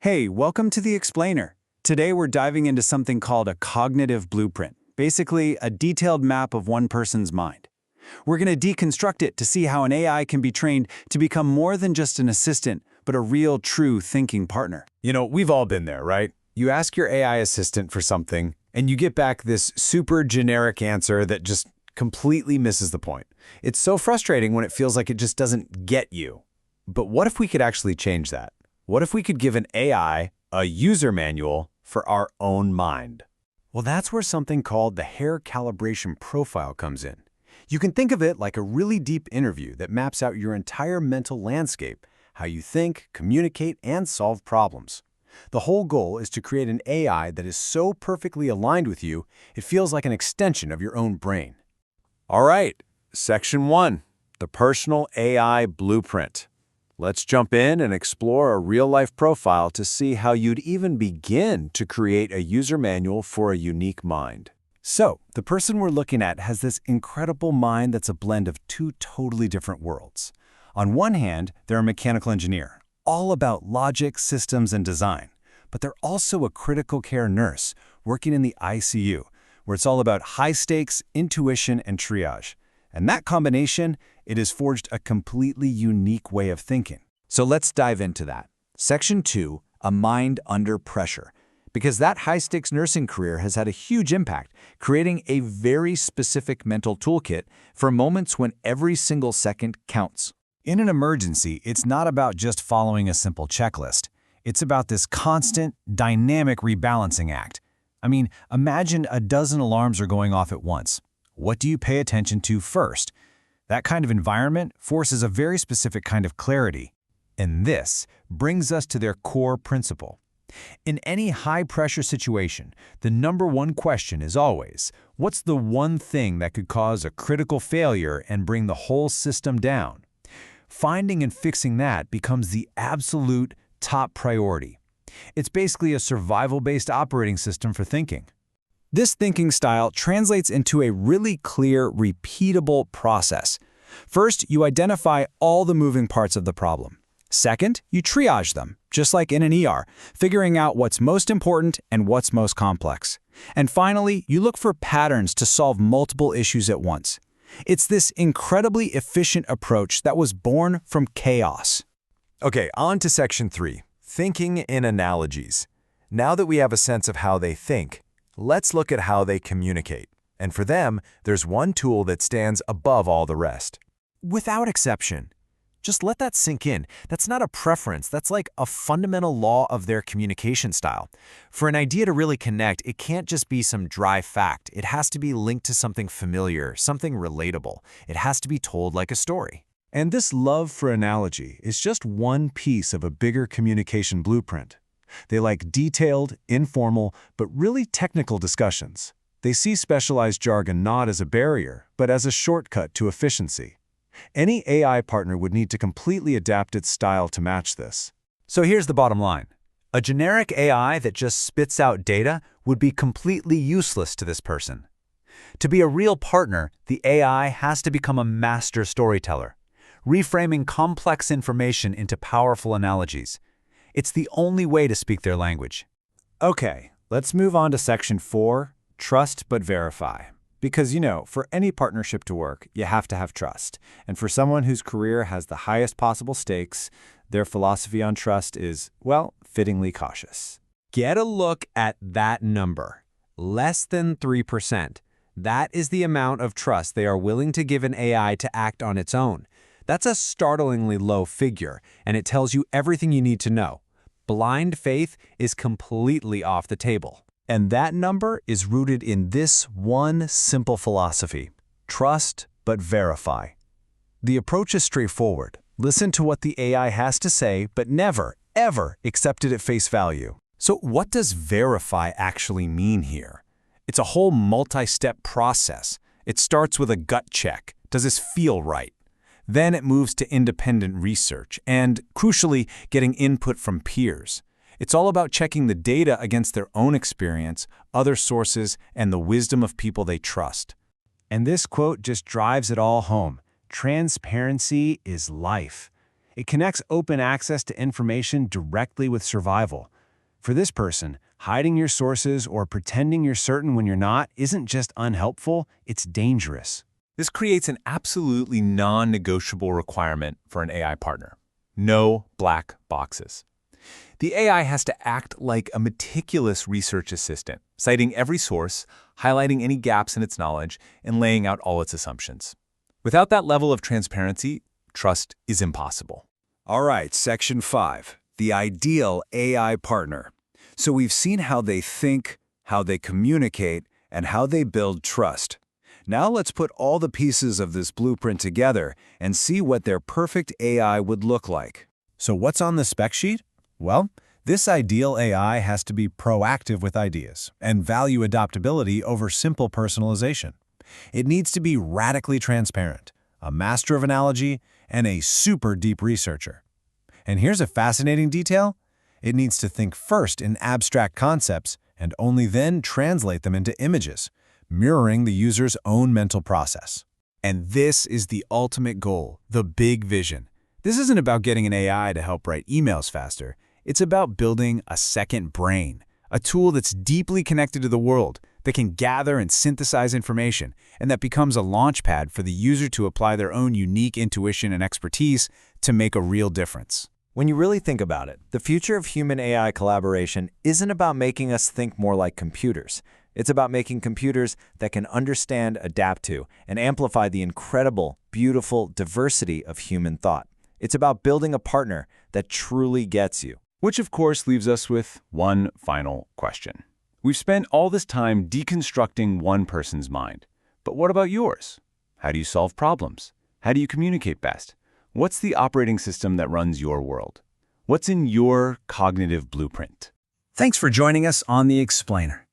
Hey, welcome to The Explainer. Today we're diving into something called a cognitive blueprint, basically a detailed map of one person's mind. We're going to deconstruct it to see how an AI can be trained to become more than just an assistant, but a real, true thinking partner. We've all been there, right? You ask your AI assistant for something, and you get back this super generic answer that just completely misses the point. It's so frustrating when it feels like it just doesn't get you. But what if we could actually change that? What if we could give an AI a user manual for our own mind? Well, that's where something called the hair calibration profile comes in. You can think of it like a really deep interview that maps out your entire mental landscape, how you think, communicate, and solve problems. The whole goal is to create an AI that is so perfectly aligned with you, it feels like an extension of your own brain. All right, Section 1, the Personal AI Blueprint. Let's jump in and explore a real-life profile to see how you'd even begin to create a user manual for a unique mind. So, the person we're looking at has this incredible mind that's a blend of two totally different worlds. On one hand, they're a mechanical engineer, all about logic, systems, and design. But they're also a critical care nurse working in the ICU, where it's all about high stakes, intuition, and triage. And that combination, it has forged a completely unique way of thinking. So let's dive into that. Section 2, a mind under pressure. Because that high-stakes nursing career has had a huge impact, creating a very specific mental toolkit for moments when every single second counts. In an emergency, it's not about just following a simple checklist. It's about this constant, dynamic rebalancing act. Imagine a dozen alarms are going off at once. What do you pay attention to first? That kind of environment forces a very specific kind of clarity. And this brings us to their core principle. In any high-pressure situation, the number one question is always, what's the one thing that could cause a critical failure and bring the whole system down? Finding and fixing that becomes the absolute top priority. It's basically a survival-based operating system for thinking. This thinking style translates into a really clear, repeatable process. First, you identify all the moving parts of the problem. Second, you triage them, just like in an ER, figuring out what's most important and what's most complex. And finally, you look for patterns to solve multiple issues at once. It's this incredibly efficient approach that was born from chaos. Okay, on to Section 3, thinking in analogies. Now that we have a sense of how they think, let's look at how they communicate. And for them, there's one tool that stands above all the rest. Without exception. Just let that sink in. That's not a preference. That's like a fundamental law of their communication style. For an idea to really connect, it can't just be some dry fact. It has to be linked to something familiar, something relatable. It has to be told like a story. And this love for analogy is just one piece of a bigger communication blueprint. They like detailed, informal, but really technical discussions. They see specialized jargon not as a barrier, but as a shortcut to efficiency. Any AI partner would need to completely adapt its style to match this. So here's the bottom line. A generic AI that just spits out data would be completely useless to this person. To be a real partner, the AI has to become a master storyteller, reframing complex information into powerful analogies. It's the only way to speak their language. Okay, let's move on to Section 4, trust but verify. Because, for any partnership to work, you have to have trust. And for someone whose career has the highest possible stakes, their philosophy on trust is, well, fittingly cautious. Get a look at that number. Less than 3%. That is the amount of trust they are willing to give an AI to act on its own. That's a startlingly low figure, and it tells you everything you need to know. Blind faith is completely off the table. And that number is rooted in this one simple philosophy: trust but verify. The approach is straightforward. Listen to what the AI has to say, but never, ever accept it at face value. So what does verify actually mean here? It's a whole multi-step process. It starts with a gut check. Does this feel right? Then it moves to independent research and, crucially, getting input from peers. It's all about checking the data against their own experience, other sources, and the wisdom of people they trust. And this quote just drives it all home. Transparency is life. It connects open access to information directly with survival. For this person, hiding your sources or pretending you're certain when you're not isn't just unhelpful, it's dangerous. This creates an absolutely non-negotiable requirement for an AI partner. No black boxes. The AI has to act like a meticulous research assistant, citing every source, highlighting any gaps in its knowledge, and laying out all its assumptions. Without that level of transparency, trust is impossible. All right, Section 5, the ideal AI partner. So we've seen how they think, how they communicate, and how they build trust. Now let's put all the pieces of this blueprint together and see what their perfect AI would look like. So what's on the spec sheet? Well, this ideal AI has to be proactive with ideas and value adaptability over simple personalization. It needs to be radically transparent, a master of analogy, and a super deep researcher. And here's a fascinating detail. It needs to think first in abstract concepts and only then translate them into images, mirroring the user's own mental process. And this is the ultimate goal, the big vision. This isn't about getting an AI to help write emails faster. It's about building a second brain, a tool that's deeply connected to the world, that can gather and synthesize information, and that becomes a launchpad for the user to apply their own unique intuition and expertise to make a real difference. When you really think about it, the future of human-AI collaboration isn't about making us think more like computers. It's about making computers that can understand, adapt to, and amplify the incredible, beautiful diversity of human thought. It's about building a partner that truly gets you. Which, of course, leaves us with one final question. We've spent all this time deconstructing one person's mind. But what about yours? How do you solve problems? How do you communicate best? What's the operating system that runs your world? What's in your cognitive blueprint? Thanks for joining us on The Explainer.